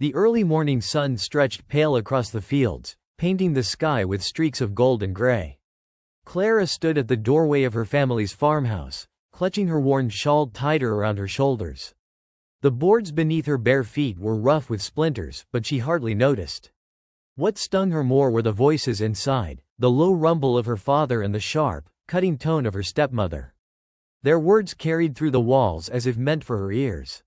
The early morning sun stretched pale across the fields, painting the sky with streaks of gold and gray. Clara stood at the doorway of her family's farmhouse, clutching her worn shawl tighter around her shoulders. The boards beneath her bare feet were rough with splinters, but she hardly noticed. What stung her more were the voices inside, the low rumble of her father and the sharp, cutting tone of her stepmother. Their words carried through the walls as if meant for her ears.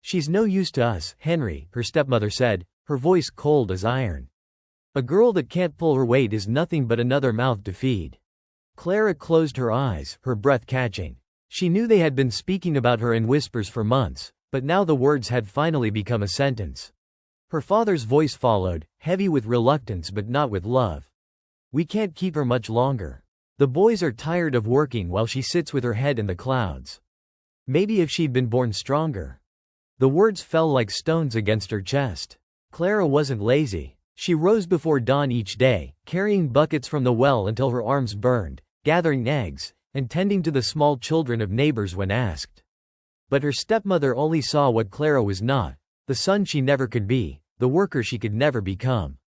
"She's no use to us, Henry," her stepmother said, her voice cold as iron. "A girl that can't pull her weight is nothing but another mouth to feed." Clara closed her eyes, her breath catching. She knew they had been speaking about her in whispers for months, but now the words had finally become a sentence. Her father's voice followed, heavy with reluctance but not with love. "We can't keep her much longer. The boys are tired of working while she sits with her head in the clouds. Maybe if she'd been born stronger." The words fell like stones against her chest. Clara wasn't lazy. She rose before dawn each day, carrying buckets from the well until her arms burned, gathering eggs, and tending to the small children of neighbors when asked. But her stepmother only saw what Clara was not, the son she never could be, the worker she could never become.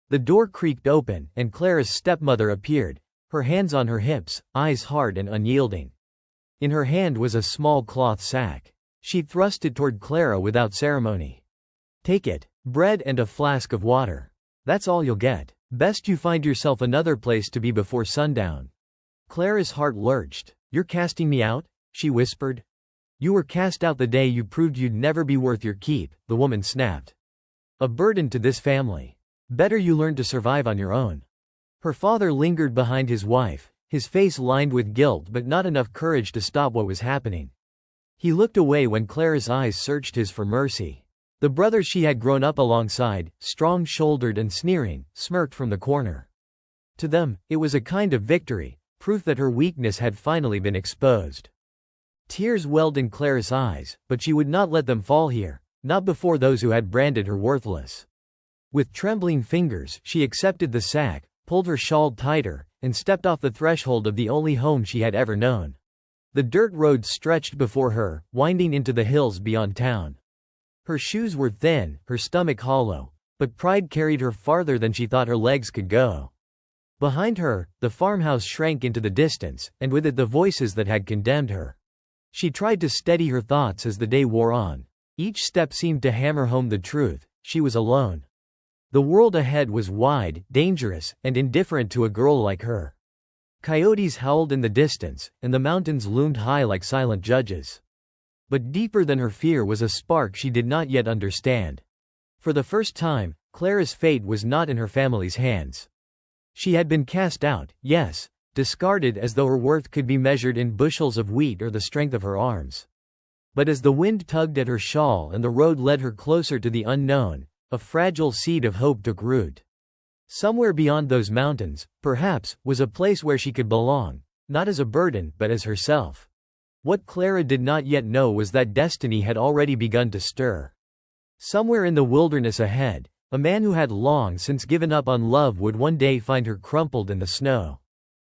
The door creaked open, and Clara's stepmother appeared, her hands on her hips, eyes hard and unyielding. In her hand was a small cloth sack. She thrust it toward Clara without ceremony. "Take it. Bread and a flask of water. That's all you'll get. Best you find yourself another place to be before sundown." Clara's heart lurched. "You're casting me out?" she whispered. "You were cast out the day you proved you'd never be worth your keep," the woman snapped. "A burden to this family. Better you learn to survive on your own." Her father lingered behind his wife, his face lined with guilt but not enough courage to stop what was happening. He looked away when Clara's eyes searched his for mercy. The brothers she had grown up alongside, strong-shouldered and sneering, smirked from the corner. To them, it was a kind of victory, proof that her weakness had finally been exposed. Tears welled in Clara's eyes, but she would not let them fall here, not before those who had branded her worthless. With trembling fingers, she accepted the sack, pulled her shawl tighter, and stepped off the threshold of the only home she had ever known. The dirt road stretched before her, winding into the hills beyond town. Her shoes were thin, her stomach hollow, but pride carried her farther than she thought her legs could go. Behind her, the farmhouse shrank into the distance, and with it the voices that had condemned her. She tried to steady her thoughts as the day wore on. Each step seemed to hammer home the truth: she was alone. The world ahead was wide, dangerous, and indifferent to a girl like her. Coyotes howled in the distance, and the mountains loomed high like silent judges. But deeper than her fear was a spark she did not yet understand. For the first time, Clara's fate was not in her family's hands. She had been cast out, yes, discarded as though her worth could be measured in bushels of wheat or the strength of her arms. But as the wind tugged at her shawl and the road led her closer to the unknown, a fragile seed of hope took root. Somewhere beyond those mountains, perhaps, was a place where she could belong, not as a burden but as herself. What Clara did not yet know was that destiny had already begun to stir. Somewhere in the wilderness ahead, a man who had long since given up on love would one day find her crumpled in the snow.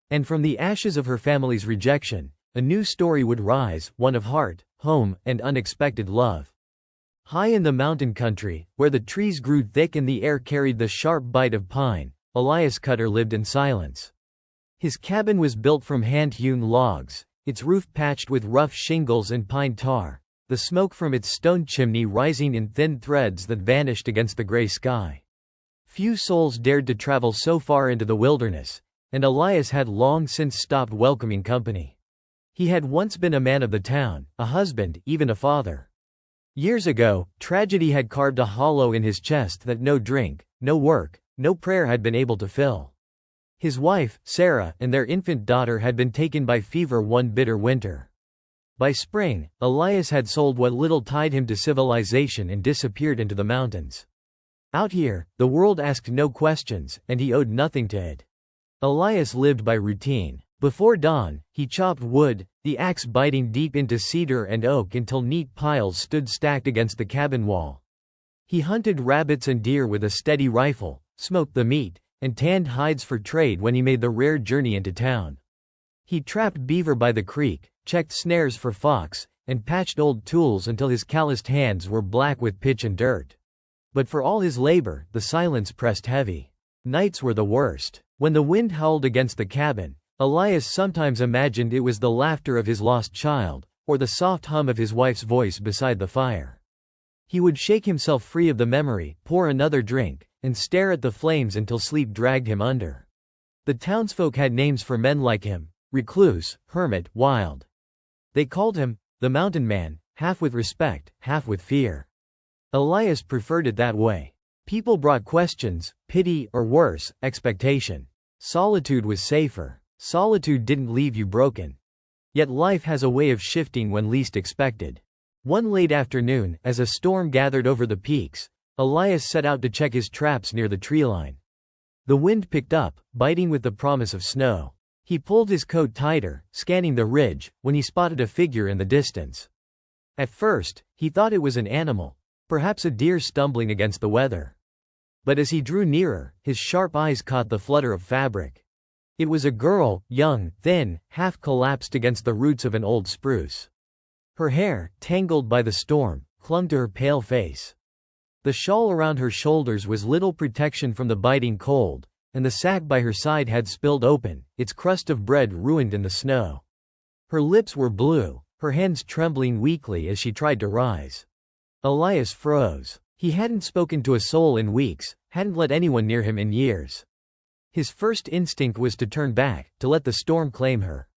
And from the ashes of her family's rejection, a new story would rise, one of heart, home, and unexpected love. High in the mountain country, where the trees grew thick and the air carried the sharp bite of pine, Elias Cutter lived in silence. His cabin was built from hand-hewn logs, its roof patched with rough shingles and pine tar, the smoke from its stone chimney rising in thin threads that vanished against the gray sky. Few souls dared to travel so far into the wilderness, and Elias had long since stopped welcoming company. He had once been a man of the town, a husband, even a father. Years ago, tragedy had carved a hollow in his chest that no drink, no work, no prayer had been able to fill. His wife, Sarah, and their infant daughter had been taken by fever one bitter winter. By spring, Elias had sold what little tied him to civilization and disappeared into the mountains. Out here, the world asked no questions, and he owed nothing to it. Elias lived by routine. Before dawn, he chopped wood, the axe biting deep into cedar and oak until neat piles stood stacked against the cabin wall. He hunted rabbits and deer with a steady rifle, smoked the meat, and tanned hides for trade when he made the rare journey into town. He trapped beaver by the creek, checked snares for fox, and patched old tools until his calloused hands were black with pitch and dirt. But for all his labor, the silence pressed heavy. Nights were the worst. When the wind howled against the cabin, Elias sometimes imagined it was the laughter of his lost child, or the soft hum of his wife's voice beside the fire. He would shake himself free of the memory, pour another drink, and stare at the flames until sleep dragged him under. The townsfolk had names for men like him: recluse, hermit, wild. They called him the mountain man, half with respect, half with fear. Elias preferred it that way. People brought questions, pity, or worse, expectation. Solitude was safer. Solitude didn't leave you broken. Yet life has a way of shifting when least expected. One late afternoon, as a storm gathered over the peaks, Elias set out to check his traps near the treeline. The wind picked up, biting with the promise of snow. He pulled his coat tighter, scanning the ridge, when he spotted a figure in the distance. At first, he thought it was an animal, perhaps a deer stumbling against the weather. But as he drew nearer, his sharp eyes caught the flutter of fabric. It was a girl, young, thin, half collapsed against the roots of an old spruce. Her hair, tangled by the storm, clung to her pale face. The shawl around her shoulders was little protection from the biting cold, and the sack by her side had spilled open, its crust of bread ruined in the snow. Her lips were blue, her hands trembling weakly as she tried to rise. Elias froze. He hadn't spoken to a soul in weeks, hadn't let anyone near him in years. His first instinct was to turn back, to let the storm claim her.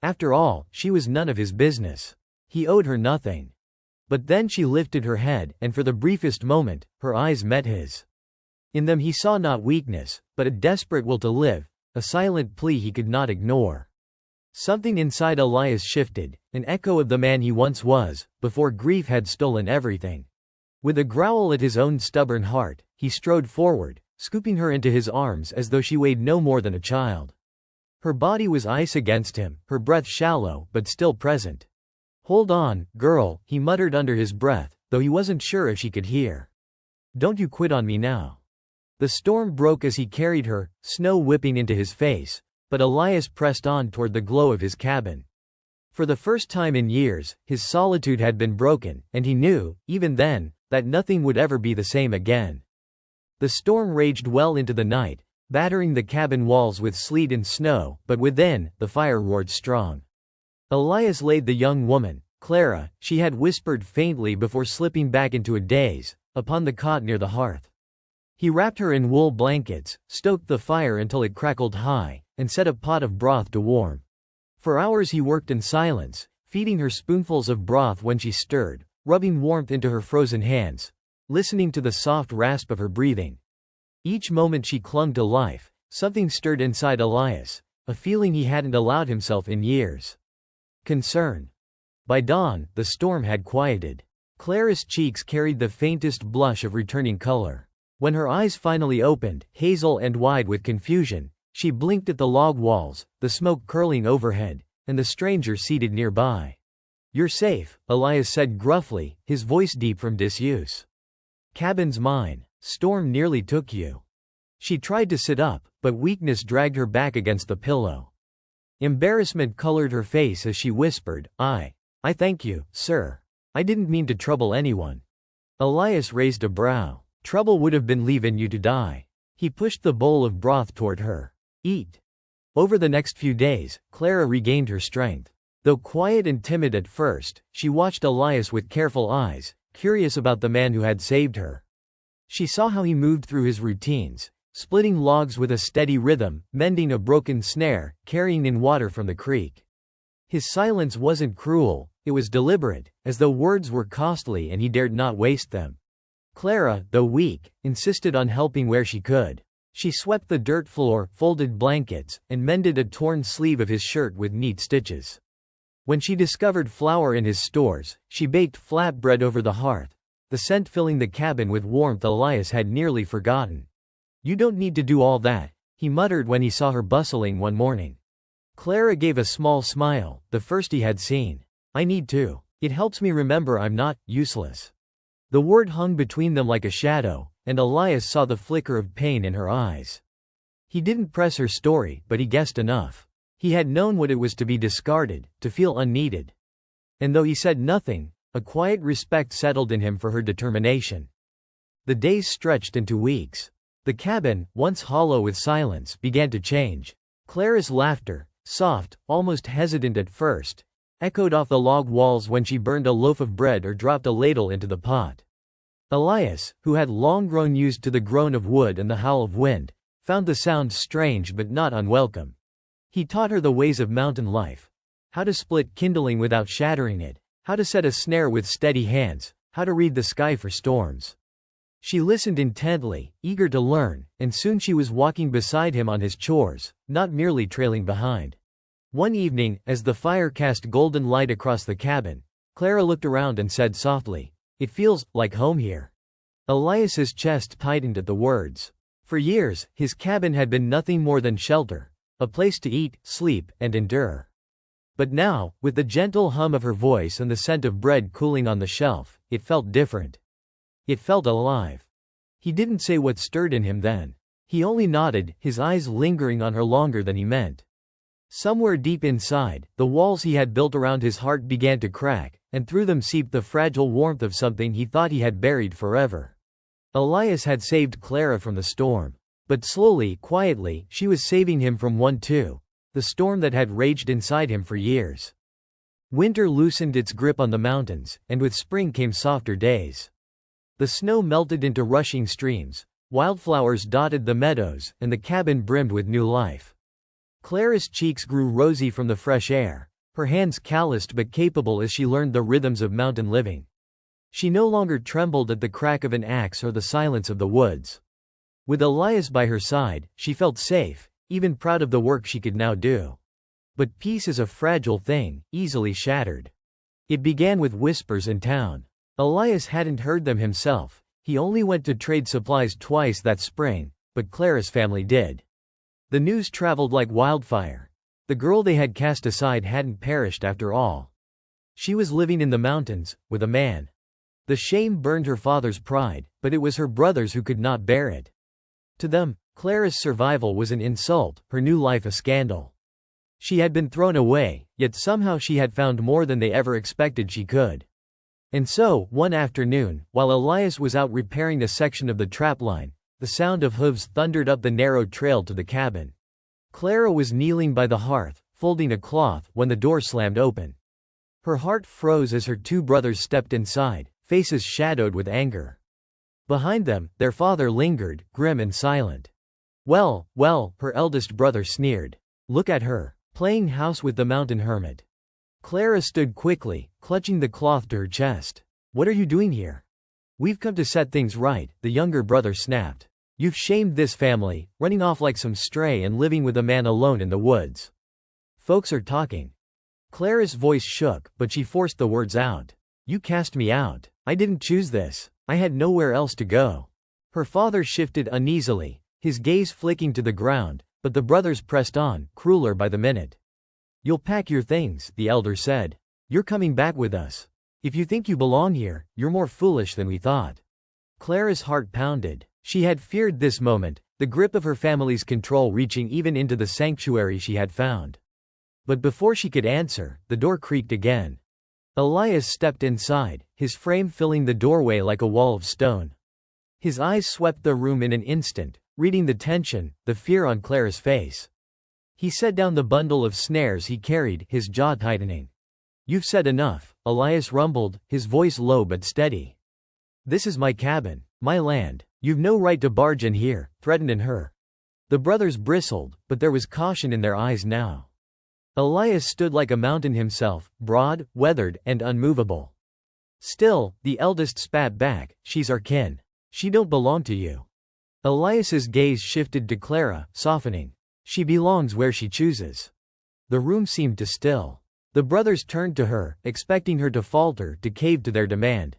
After all, she was none of his business. He owed her nothing. But then she lifted her head, and for the briefest moment, her eyes met his. In them he saw not weakness, but a desperate will to live, a silent plea he could not ignore. Something inside Elias shifted, an echo of the man he once was, before grief had stolen everything. With a growl at his own stubborn heart, he strode forward, scooping her into his arms as though she weighed no more than a child. Her body was ice against him, her breath shallow but still present. "Hold on, girl," he muttered under his breath, though he wasn't sure if she could hear. "Don't you quit on me now." The storm broke as he carried her, snow whipping into his face, but Elias pressed on toward the glow of his cabin. For the first time in years, his solitude had been broken, and he knew, even then, that nothing would ever be the same again. The storm raged well into the night, battering the cabin walls with sleet and snow, but within, the fire roared strong. Elias laid the young woman, Clara, she had whispered faintly before slipping back into a daze, upon the cot near the hearth. He wrapped her in wool blankets, stoked the fire until it crackled high, and set a pot of broth to warm. For hours he worked in silence, feeding her spoonfuls of broth when she stirred, rubbing warmth into her frozen hands, listening to the soft rasp of her breathing. Each moment she clung to life, something stirred inside Elias, a feeling he hadn't allowed himself in years. Concern. By dawn, the storm had quieted. Clara's cheeks carried the faintest blush of returning color. When her eyes finally opened, hazel and wide with confusion, she blinked at the log walls, the smoke curling overhead, and the stranger seated nearby. "You're safe," Elias said gruffly, his voice deep from disuse. "Cabin's mine. Storm nearly took you." She tried to sit up, but weakness dragged her back against the pillow. Embarrassment colored her face as she whispered, I thank you, sir. I didn't mean to trouble anyone." Elias raised a brow. "Trouble would have been leavin' you to die." He pushed the bowl of broth toward her. "Eat." Over the next few days, Clara regained her strength. Though quiet and timid at first, she watched Elias with careful eyes, curious about the man who had saved her. She saw how he moved through his routines, splitting logs with a steady rhythm, mending a broken snare, carrying in water from the creek. His silence wasn't cruel, it was deliberate, as though words were costly and he dared not waste them. Clara, though weak, insisted on helping where she could. She swept the dirt floor, folded blankets, and mended a torn sleeve of his shirt with neat stitches. When she discovered flour in his stores, she baked flatbread over the hearth, the scent filling the cabin with warmth Elias had nearly forgotten. "You don't need to do all that," he muttered when he saw her bustling one morning. Clara gave a small smile, the first he had seen. "I need to. It helps me remember I'm not useless." The word hung between them like a shadow, and Elias saw the flicker of pain in her eyes. He didn't press her story, but he guessed enough. He had known what it was to be discarded, to feel unneeded. And though he said nothing, a quiet respect settled in him for her determination. The days stretched into weeks. The cabin, once hollow with silence, began to change. Clara's laughter, soft, almost hesitant at first, echoed off the log walls when she burned a loaf of bread or dropped a ladle into the pot. Elias, who had long grown used to the groan of wood and the howl of wind, found the sound strange but not unwelcome. He taught her the ways of mountain life. How to split kindling without shattering it, how to set a snare with steady hands, how to read the sky for storms. She listened intently, eager to learn, and soon she was walking beside him on his chores, not merely trailing behind. One evening, as the fire cast golden light across the cabin, Clara looked around and said softly, "It feels like home here." Elias's chest tightened at the words. For years, his cabin had been nothing more than shelter, a place to eat, sleep, and endure. But now, with the gentle hum of her voice and the scent of bread cooling on the shelf, it felt different. It felt alive. He didn't say what stirred in him then. He only nodded, his eyes lingering on her longer than he meant. Somewhere deep inside, the walls he had built around his heart began to crack, and through them seeped the fragile warmth of something he thought he had buried forever. Elias had saved Clara from the storm. But slowly, quietly, she was saving him from one too, the storm that had raged inside him for years. Winter loosened its grip on the mountains, and with spring came softer days. The snow melted into rushing streams, wildflowers dotted the meadows, and the cabin brimmed with new life. Clara's cheeks grew rosy from the fresh air, her hands calloused but capable as she learned the rhythms of mountain living. She no longer trembled at the crack of an axe or the silence of the woods. With Elias by her side, she felt safe, even proud of the work she could now do. But peace is a fragile thing, easily shattered. It began with whispers in town. Elias hadn't heard them himself, he only went to trade supplies twice that spring, but Clara's family did. The news traveled like wildfire. The girl they had cast aside hadn't perished after all. She was living in the mountains, with a man. The shame burned her father's pride, but it was her brothers who could not bear it. To them, Clara's survival was an insult, her new life a scandal. She had been thrown away, yet somehow she had found more than they ever expected she could. And so, one afternoon, while Elias was out repairing a section of the trapline, the sound of hooves thundered up the narrow trail to the cabin. Clara was kneeling by the hearth, folding a cloth, when the door slammed open. Her heart froze as her two brothers stepped inside, faces shadowed with anger. Behind them, their father lingered, grim and silent. Well, her eldest brother sneered. Look at her, playing house with the mountain hermit. Clara stood quickly, clutching the cloth to her chest. What are you doing here? We've come to set things right, the younger brother snapped. You've shamed this family, running off like some stray and living with a man alone in the woods. Folks are talking. Clara's voice shook, but she forced the words out. You cast me out. I didn't choose this. I had nowhere else to go. Her father shifted uneasily, his gaze flicking to the ground, but the brothers pressed on, crueler by the minute. You'll pack your things, the elder said. You're coming back with us. If you think you belong here, you're more foolish than we thought. Clara's heart pounded. She had feared this moment, the grip of her family's control reaching even into the sanctuary she had found. But before she could answer, the door creaked again. Elias stepped inside, his frame filling the doorway like a wall of stone. His eyes swept the room in an instant, reading the tension, the fear on Clara's face. He set down the bundle of snares he carried, his jaw tightening. You've said enough, Elias rumbled, his voice low but steady. This is my cabin, my land. You've no right to barge in here, threatened in her. The brothers bristled, but there was caution in their eyes now. Elias stood like a mountain himself, broad, weathered, and unmovable. Still, the eldest spat back, she's our kin. She don't belong to you. Elias's gaze shifted to Clara, softening. She belongs where she chooses. The room seemed to still. The brothers turned to her, expecting her to falter, to cave to their demand.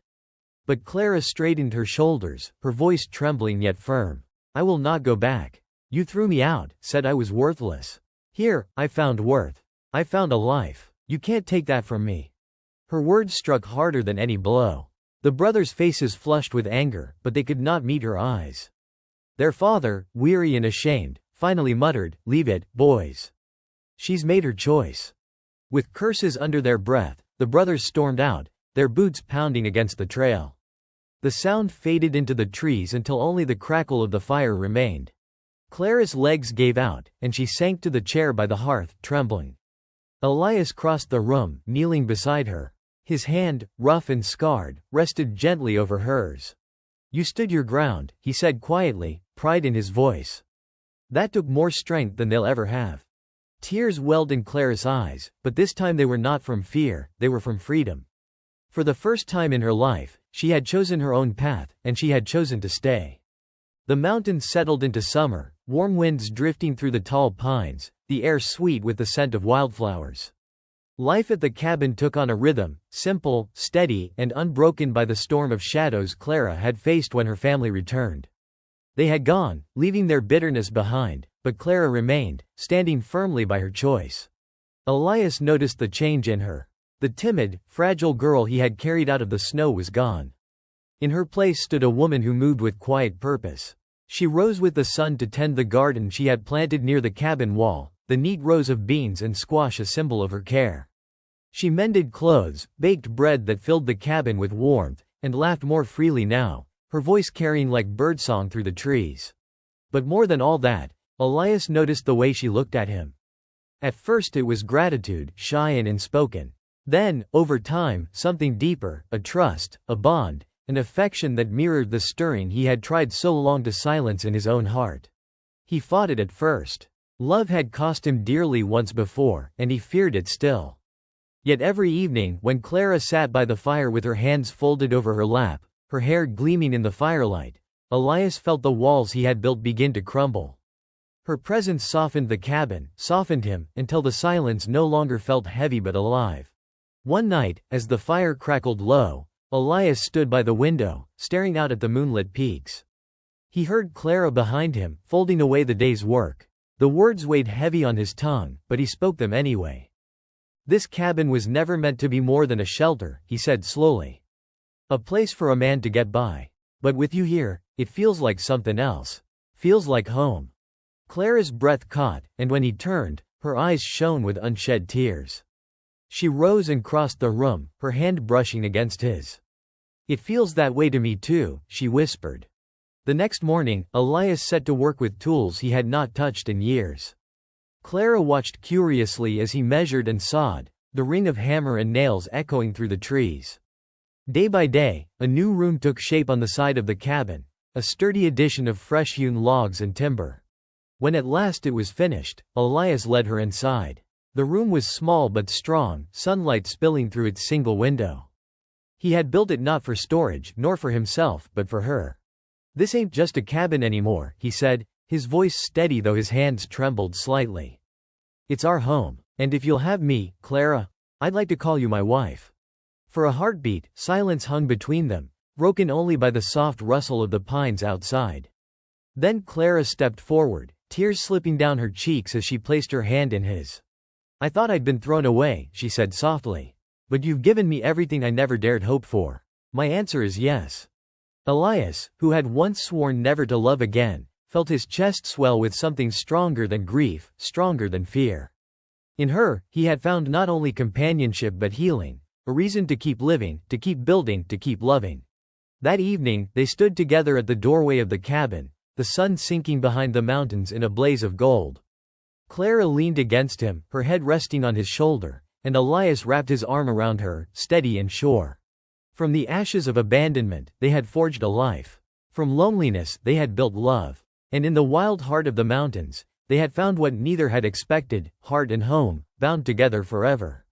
But Clara straightened her shoulders, her voice trembling yet firm. I will not go back. You threw me out, said I was worthless. Here, I found worth. I found a life. You can't take that from me. Her words struck harder than any blow. The brothers' faces flushed with anger, but they could not meet her eyes. Their father, weary and ashamed, finally muttered, Leave it, boys. She's made her choice. With curses under their breath, the brothers stormed out, their boots pounding against the trail. The sound faded into the trees until only the crackle of the fire remained. Clara's legs gave out, and she sank to the chair by the hearth, trembling. Elias crossed the room, kneeling beside her. His hand, rough and scarred, rested gently over hers. "You stood your ground," he said quietly, pride in his voice. "That took more strength than they'll ever have." Tears welled in Clara's eyes, but this time they were not from fear, they were from freedom. For the first time in her life, she had chosen her own path, and she had chosen to stay. The mountains settled into summer, warm winds drifting through the tall pines, the air sweet with the scent of wildflowers. Life at the cabin took on a rhythm, simple, steady, and unbroken by the storm of shadows Clara had faced when her family returned. They had gone, leaving their bitterness behind, but Clara remained, standing firmly by her choice. Elias noticed the change in her. The timid, fragile girl he had carried out of the snow was gone. In her place stood a woman who moved with quiet purpose. She rose with the sun to tend the garden she had planted near the cabin wall, the neat rows of beans and squash a symbol of her care. She mended clothes, baked bread that filled the cabin with warmth, and laughed more freely now, her voice carrying like birdsong through the trees. But more than all that, Elias noticed the way she looked at him. At first it was gratitude, shy and unspoken. Then, over time, something deeper, a trust, a bond, an affection that mirrored the stirring he had tried so long to silence in his own heart. He fought it at first. Love had cost him dearly once before, and he feared it still. Yet every evening, when Clara sat by the fire with her hands folded over her lap, her hair gleaming in the firelight, Elias felt the walls he had built begin to crumble. Her presence softened the cabin, softened him, until the silence no longer felt heavy but alive. One night, as the fire crackled low, Elias stood by the window, staring out at the moonlit peaks. He heard Clara behind him, folding away the day's work. The words weighed heavy on his tongue, but he spoke them anyway. "This cabin was never meant to be more than a shelter," he said slowly. "A place for a man to get by. But with you here, it feels like something else. Feels like home." Clara's breath caught, and when he turned, her eyes shone with unshed tears. She rose and crossed the room, her hand brushing against his. "It feels that way to me too," she whispered. The next morning, Elias set to work with tools he had not touched in years. Clara watched curiously as he measured and sawed, the ring of hammer and nails echoing through the trees. Day by day, a new room took shape on the side of the cabin, a sturdy addition of fresh-hewn logs and timber. When at last it was finished, Elias led her inside. The room was small but strong, sunlight spilling through its single window. He had built it not for storage, nor for himself, but for her. "This ain't just a cabin anymore," he said, his voice steady though his hands trembled slightly. "It's our home. And if you'll have me, Clara, I'd like to call you my wife." For a heartbeat, silence hung between them, broken only by the soft rustle of the pines outside. Then Clara stepped forward, tears slipping down her cheeks as she placed her hand in his. "I thought I'd been thrown away," she said softly. "But you've given me everything I never dared hope for." "My answer is yes." Elias, who had once sworn never to love again, felt his chest swell with something stronger than grief, stronger than fear. In her, he had found not only companionship but healing, a reason to keep living, to keep building, to keep loving. That evening, they stood together at the doorway of the cabin, the sun sinking behind the mountains in a blaze of gold. Clara leaned against him, her head resting on his shoulder, and Elias wrapped his arm around her, steady and sure. From the ashes of abandonment, they had forged a life. From loneliness, they had built love. And in the wild heart of the mountains, they had found what neither had expected, heart and home, bound together forever.